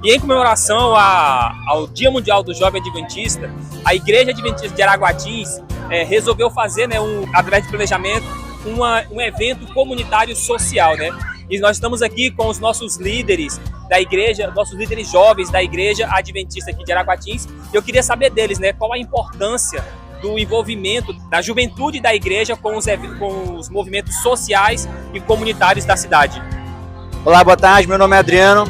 E em comemoração ao Dia Mundial do Jovem Adventista, a Igreja Adventista de Araguatins resolveu fazer, né, através de planejamento, um evento comunitário social, né? E nós estamos aqui com os nossos líderes da igreja, nossos líderes jovens da Igreja Adventista aqui de Araguatins. E eu queria saber deles, né, qual a importância do envolvimento da juventude da igreja com os movimentos sociais e comunitários da cidade. Olá, boa tarde, meu nome é Adriano,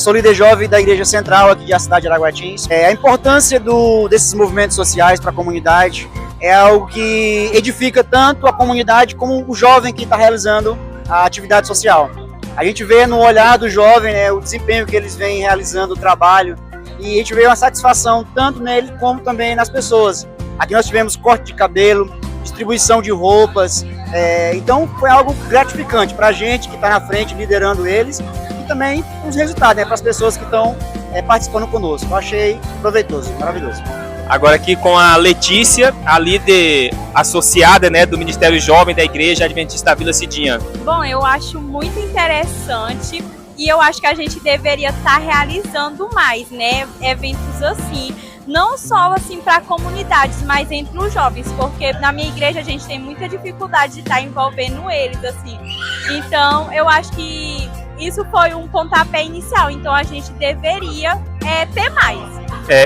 sou líder jovem da Igreja Central aqui da cidade de Araguatins. A importância desses movimentos sociais para a comunidade é algo que edifica tanto a comunidade como o jovem que está realizando a atividade social. A gente vê no olhar do jovem, né, o desempenho que eles vêm realizando, o trabalho, e a gente vê uma satisfação tanto nele como também nas pessoas. Aqui nós tivemos corte de cabelo, distribuição de roupas, então foi algo gratificante para a gente que está na frente, liderando eles, e também os resultados, né, para as pessoas que estão participando conosco. Eu achei proveitoso, maravilhoso. Agora aqui com a Letícia, a líder associada, né, do Ministério Jovem da Igreja Adventista da Vila Cidinha. Bom, eu acho muito interessante e eu acho que a gente deveria estar realizando mais, né, eventos assim. Não só assim para comunidades, mas entre os jovens, porque na minha igreja a gente tem muita dificuldade de estar envolvendo eles, assim. Então, eu acho que isso foi um pontapé inicial, então a gente deveria ter mais.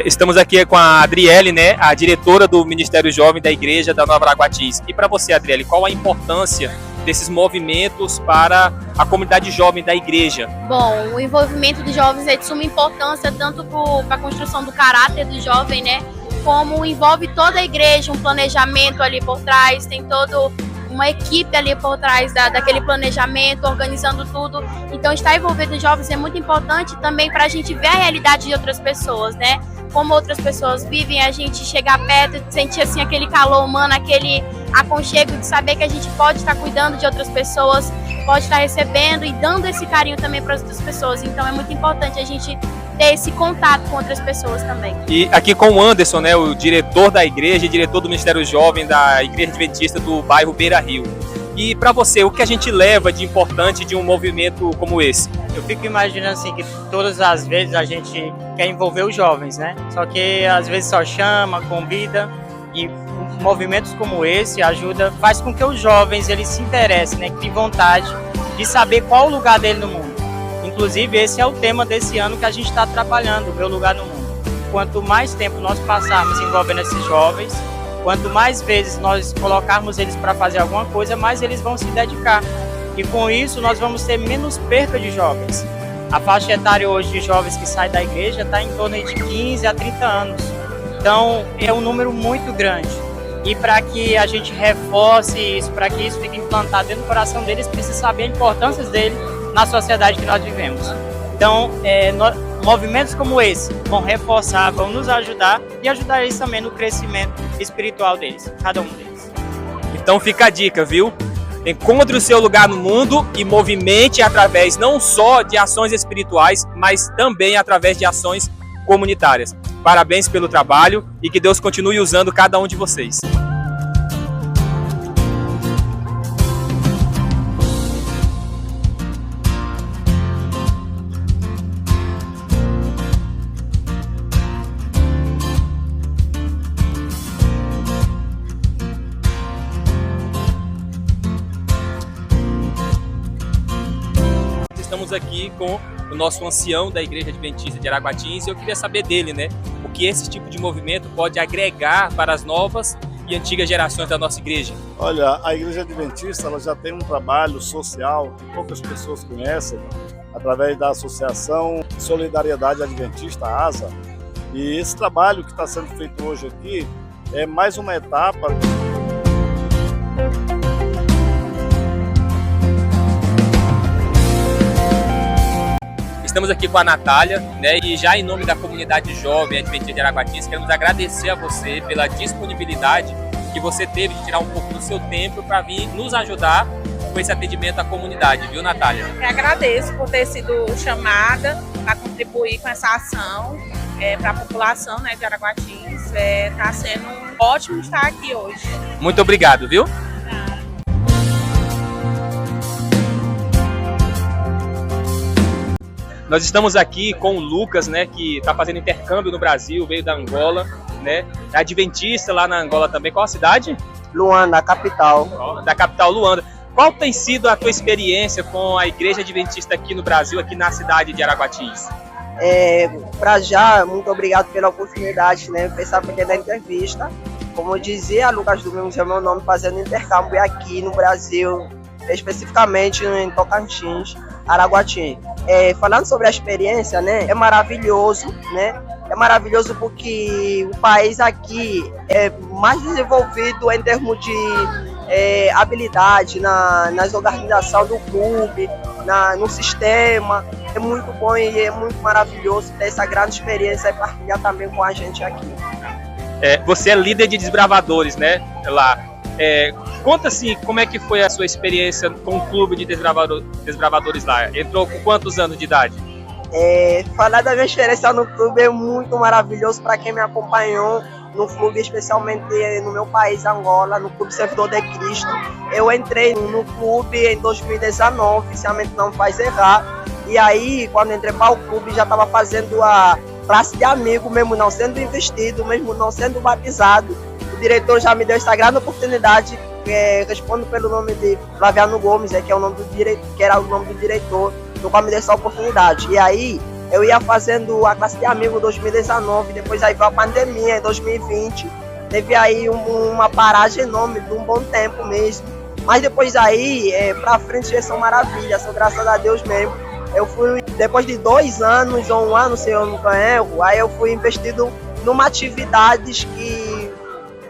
Estamos aqui com a Adriele, né, a diretora do Ministério Jovem da Igreja da Nova Araguatins. E para você, Adriele, qual a importância desses movimentos para a comunidade jovem da igreja? Bom, o envolvimento dos jovens é de suma importância, tanto para a construção do caráter do jovem, né? Como envolve toda a igreja, um planejamento ali por trás, tem toda uma equipe ali por trás daquele planejamento, organizando tudo. Então, estar envolvido os jovens é muito importante também para a gente ver a realidade de outras pessoas, né? Como outras pessoas vivem, a gente chegar perto, sentir assim aquele calor humano, aquele aconchego de saber que a gente pode estar cuidando de outras pessoas, pode estar recebendo e dando esse carinho também para as outras pessoas. Então é muito importante a gente ter esse contato com outras pessoas também. E aqui com o Anderson, né, o diretor da igreja, diretor do Ministério Jovem da Igreja Adventista do bairro Beira Rio. E para você, o que a gente leva de importante de um movimento como esse? Eu fico imaginando assim que todas as vezes a gente quer envolver os jovens, né? Só que às vezes só chama, convida, e movimentos como esse faz com que os jovens eles se interessem, né? Que tem vontade de saber qual o lugar dele no mundo. Inclusive esse é o tema desse ano que a gente está trabalhando, o meu lugar no mundo. Quanto mais tempo nós passarmos envolvendo esses jovens, quanto mais vezes nós colocarmos eles para fazer alguma coisa, mais eles vão se dedicar. E com isso nós vamos ter menos perda de jovens. A faixa etária hoje de jovens que saem da igreja está em torno de 15 a 30 anos. Então é um número muito grande. E para que a gente reforce isso, para que isso fique implantado dentro do coração deles, precisa saber a importância dele na sociedade que nós vivemos. Então, movimentos como esse vão reforçar, vão nos ajudar e ajudar eles também no crescimento espiritual deles, cada um deles. Então fica a dica, viu? Encontre o seu lugar no mundo e movimente através não só de ações espirituais, mas também através de ações comunitárias. Parabéns pelo trabalho e que Deus continue usando cada um de vocês. Estamos aqui com o nosso ancião da Igreja Adventista de Araguatins e eu queria saber dele, né? O que esse tipo de movimento pode agregar para as novas e antigas gerações da nossa igreja? Olha, a Igreja Adventista ela já tem um trabalho social que poucas pessoas conhecem, através da Associação Solidariedade Adventista, ASA. E esse trabalho que está sendo feito hoje aqui é mais uma etapa. Estamos aqui com a Natália, né? E já em nome da comunidade jovem Adventista de Araguatins, queremos agradecer a você pela disponibilidade que você teve de tirar um pouco do seu tempo para vir nos ajudar com esse atendimento à comunidade, viu, Natália? Eu agradeço por ter sido chamada para contribuir com essa ação para a população, né, de Araguatins. Está sendo ótimo estar aqui hoje. Muito obrigado, viu? Nós estamos aqui com o Lucas, né, que está fazendo intercâmbio no Brasil, veio da Angola, né? É adventista lá na Angola também. Qual a cidade? Luanda, a capital. Da capital, Luanda. Qual tem sido a tua experiência com a Igreja Adventista aqui no Brasil, aqui na cidade de Araguatins? Para já, muito obrigado pela oportunidade, né? Pensar pequena entrevista. Como eu dizia, Lucas Domingos é meu nome, fazendo intercâmbio aqui no Brasil, especificamente em Tocantins, Araguatins. Falando sobre a experiência, né? É maravilhoso, né? É maravilhoso porque o país aqui é mais desenvolvido em termos de habilidade nas organizações do clube, no sistema. É muito bom e é muito maravilhoso ter essa grande experiência e partilhar também com a gente aqui. Você é líder de desbravadores, né? Lá. Conta assim, como é que foi a sua experiência com o clube de desbravadores lá? Entrou com quantos anos de idade? Falar da minha experiência no clube é muito maravilhoso para quem me acompanhou no clube, especialmente no meu país, Angola, no Clube Servidor de Cristo. Eu entrei no clube em 2019, se a mente não faz errar. E aí, quando entrei para o clube, já estava fazendo a classe de amigo, mesmo não sendo investido, mesmo não sendo batizado. O diretor já me deu essa grande oportunidade, respondo pelo nome de Flaviano Gomes, que era o nome do diretor, no qual me deu essa oportunidade. E aí, eu ia fazendo a classe de amigo em 2019, depois aí veio a pandemia em 2020, teve aí uma paragem enorme de um bom tempo mesmo. Mas depois aí, pra frente, são maravilhas, são graças a Deus mesmo. Eu fui, depois de 2 anos ou 1 ano, se eu não erro, aí eu fui investido numa atividades que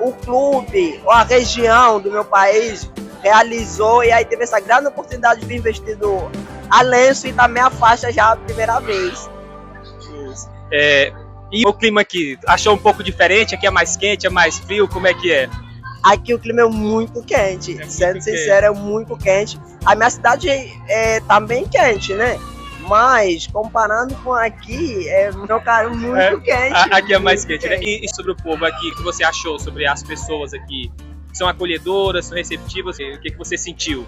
o clube ou a região do meu país realizou, e aí teve essa grande oportunidade de vir investido a lenço e também a faixa já a primeira vez. Isso. E o clima aqui, achou um pouco diferente? Aqui é mais quente, é mais frio, como é que é? Aqui o clima é muito quente, sendo sincero, é muito quente. A minha cidade tá bem quente, né? Mas, comparando com aqui, meu cara, muito quente. Aqui é mais quente, né? E sobre o povo aqui, o que você achou sobre as pessoas aqui? São acolhedoras, são receptivas? O que você sentiu?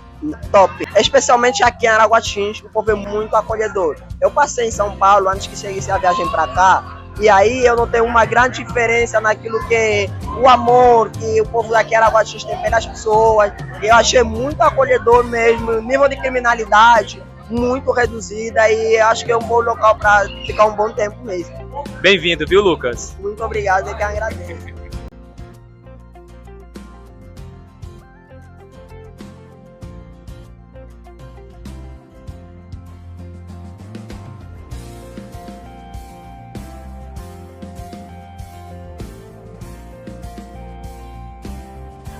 Top. Especialmente aqui em Araguatins, o povo é muito acolhedor. Eu passei em São Paulo antes que chegasse a viagem para cá, e aí eu notei uma grande diferença naquilo que o amor que o povo daqui em Araguatins tem pelas pessoas. Eu achei muito acolhedor mesmo, o nível de criminalidade muito reduzida, e acho que é um bom local para ficar um bom tempo mesmo. Bem-vindo, viu, Lucas? Muito obrigado, eu que agradeço.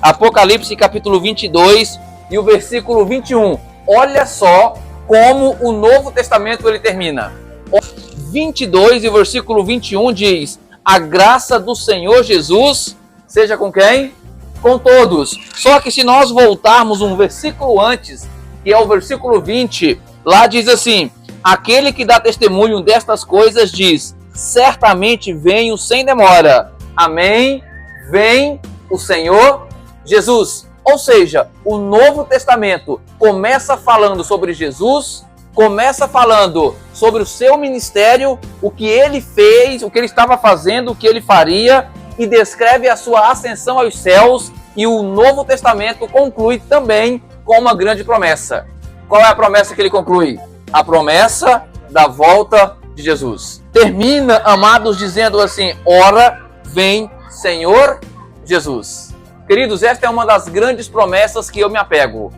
Apocalipse capítulo 22 e o versículo 21. Olha só como o Novo Testamento ele termina. 22 e o versículo 21 diz: a graça do Senhor Jesus seja com quem? Com todos. Só que se nós voltarmos um versículo antes, que é o versículo 20, lá diz assim: aquele que dá testemunho destas coisas diz: certamente venho sem demora. Amém? Vem o Senhor Jesus. Ou seja, o Novo Testamento começa falando sobre Jesus, começa falando sobre o seu ministério, o que ele fez, o que ele estava fazendo, o que ele faria, e descreve a sua ascensão aos céus, e o Novo Testamento conclui também com uma grande promessa. Qual é a promessa que ele conclui? A promessa da volta de Jesus. Termina, amados, dizendo assim: ora, vem Senhor Jesus. Queridos, esta é uma das grandes promessas que eu me apego.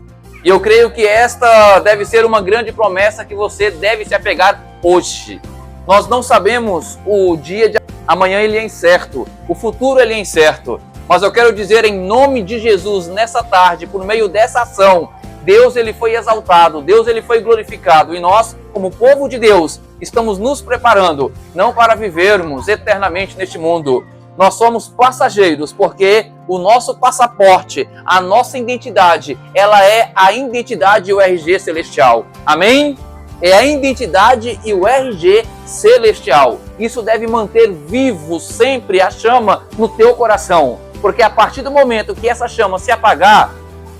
E eu creio que esta deve ser uma grande promessa que você deve se apegar hoje. Nós não sabemos o dia de amanhã, ele é incerto. O futuro ele é incerto. Mas eu quero dizer em nome de Jesus, nessa tarde, por meio dessa ação, Deus ele foi exaltado, Deus ele foi glorificado. E nós, como povo de Deus, estamos nos preparando, não para vivermos eternamente neste mundo. Nós somos passageiros, porque o nosso passaporte, a nossa identidade, ela é a identidade e o RG celestial. Amém? É a identidade e o RG celestial. Isso deve manter vivo sempre a chama no teu coração. Porque a partir do momento que essa chama se apagar,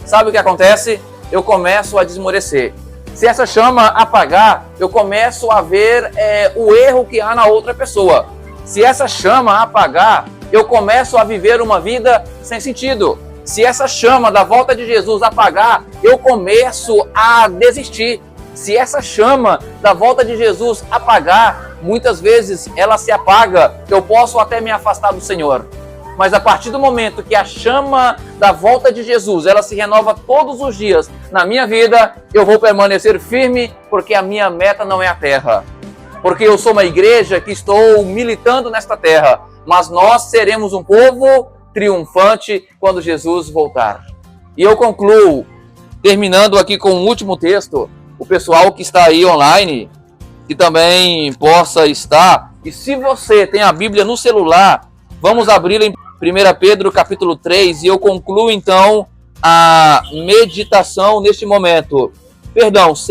sabe o que acontece? Eu começo a desmorecer. Se essa chama apagar, eu começo a ver o erro que há na outra pessoa. Se essa chama apagar, eu começo a viver uma vida sem sentido. Se essa chama da volta de Jesus apagar, eu começo a desistir. Se essa chama da volta de Jesus apagar, muitas vezes ela se apaga, eu posso até me afastar do Senhor. Mas a partir do momento que a chama da volta de Jesus, ela se renova todos os dias na minha vida, eu vou permanecer firme, porque a minha meta não é a terra. Porque eu sou uma igreja que estou militando nesta terra, mas nós seremos um povo triunfante quando Jesus voltar. E eu concluo, terminando aqui com um último texto, o pessoal que está aí online, que também possa estar, e se você tem a Bíblia no celular, vamos abrir em 1 Pedro capítulo 3, e eu concluo então a meditação neste momento. Perdão, 2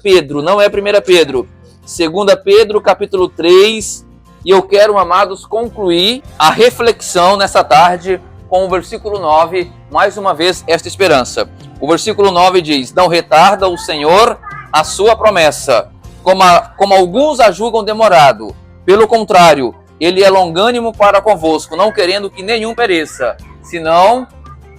Pedro, não é 1 Pedro. 2 Pedro capítulo 3, e eu quero, amados, concluir a reflexão nessa tarde com o versículo 9, mais uma vez, esta esperança. O versículo 9 diz: não retarda o Senhor a sua promessa, como alguns a julgam demorado. Pelo contrário, ele é longânimo para convosco, não querendo que nenhum pereça, senão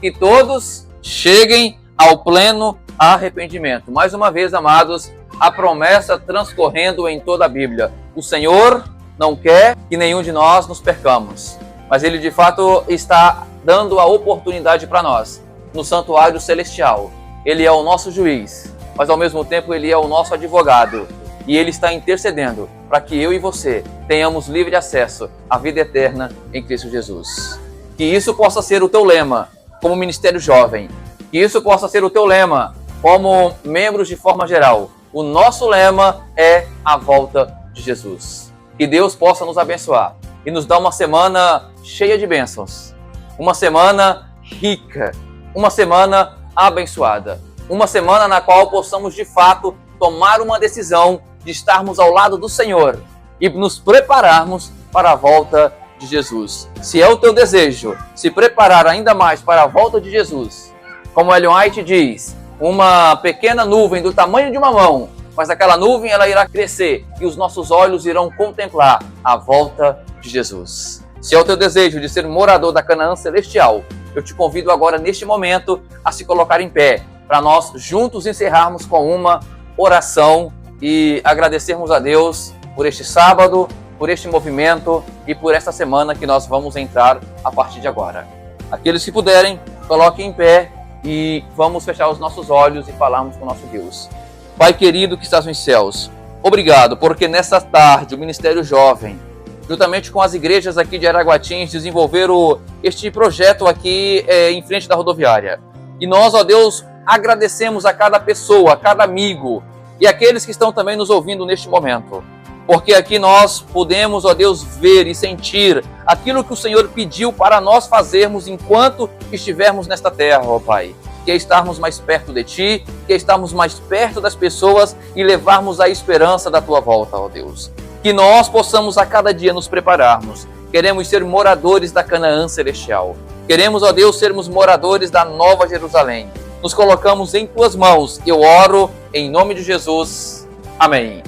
que todos cheguem ao pleno arrependimento. Mais uma vez, amados, a promessa transcorrendo em toda a Bíblia. O Senhor não quer que nenhum de nós nos percamos, mas Ele de fato está dando a oportunidade para nós no santuário celestial. Ele é o nosso juiz, mas ao mesmo tempo Ele é o nosso advogado. E Ele está intercedendo para que eu e você tenhamos livre acesso à vida eterna em Cristo Jesus. Que isso possa ser o teu lema como Ministério Jovem. Que isso possa ser o teu lema como membros de forma geral. O nosso lema é a volta de Jesus. Que Deus possa nos abençoar e nos dar uma semana cheia de bênçãos. Uma semana rica. Uma semana abençoada. Uma semana na qual possamos de fato tomar uma decisão de estarmos ao lado do Senhor e nos prepararmos para a volta de Jesus. Se é o teu desejo se preparar ainda mais para a volta de Jesus, como Ellen White diz, uma pequena nuvem do tamanho de uma mão, mas aquela nuvem ela irá crescer e os nossos olhos irão contemplar a volta de Jesus. Se é o teu desejo de ser morador da Canaã Celestial, eu te convido agora neste momento a se colocar em pé, para nós juntos encerrarmos com uma oração e agradecermos a Deus por este sábado, por este movimento e por esta semana que nós vamos entrar a partir de agora. Aqueles que puderem, coloquem em pé e vamos fechar os nossos olhos e falarmos com o nosso Deus. Pai querido que estás nos céus, obrigado porque nessa tarde o Ministério Jovem, juntamente com as igrejas aqui de Araguatins, desenvolveram este projeto aqui em frente da rodoviária. E nós, ó Deus, agradecemos a cada pessoa, a cada amigo e aqueles que estão também nos ouvindo neste momento. Porque aqui nós podemos, ó Deus, ver e sentir aquilo que o Senhor pediu para nós fazermos enquanto estivermos nesta terra, ó Pai. Que é estarmos mais perto de Ti, que é estarmos mais perto das pessoas e levarmos a esperança da Tua volta, ó Deus. Que nós possamos a cada dia nos prepararmos. Queremos ser moradores da Canaã Celestial. Queremos, ó Deus, sermos moradores da Nova Jerusalém. Nos colocamos em Tuas mãos. Eu oro em nome de Jesus. Amém.